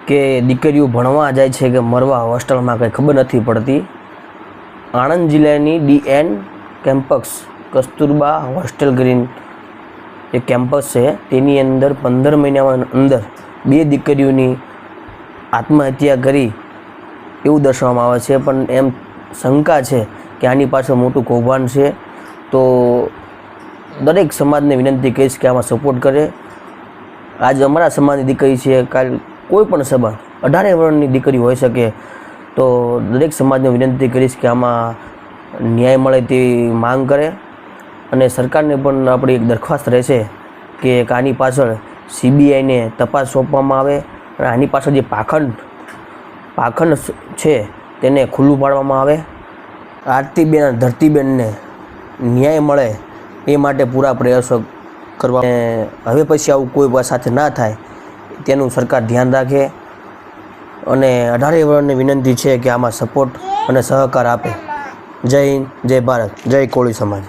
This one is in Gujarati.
કે દીકરીઓ ભણવા જાય છે કે મરવા હોસ્ટેલમાં કંઈ ખબર નથી પડતી। આણંદ જિલ્લાની DN campus Kasturba hostel green એ કેમ્પસ છે, તેની અંદર 15 મહિનામાં અંદર 2 દીકરીઓની આત્મહત્યા કરી એવું દર્શાવવામાં આવે છે। પણ એમ શંકા છે કે આની પાછળ મોટું કૌભાંડ છે। તો દરેક સમાજને વિનંતી કહીશ કે આમાં સપોર્ટ કરે। આજ અમારા સમાજની દીકરી છે, કાલ કોઈ પણ સમાજ 18 વર્ષની દીકરી હોઈ શકે। તો દરેક સમાજને વિનંતી કરીશ કે આમાં ન્યાય મળે તેવી માંગ કરે અને સરકારને પણ આપણી એક દરખાસ્ત રહેશે કે આની પાછળ CBIને તપાસ સોંપવામાં આવે અને આની પાછળ જે પાખંડ છે તેને ખુલ્લું પાડવામાં આવે। આરતીબેન અને ધરતીબેનને ન્યાય મળે એ માટે પૂરા પ્રયાસો કરવા। હવે પછી આવું કોઈ સાથે ના થાય તેનું સરકાર ધ્યાન રાખે અને 18 વર્ષની વિનંતી છે કે આમાં સપોર્ટ અને સહકાર આપે। જય હિન્દ, જય ભારત, જય કોળી સમાજ।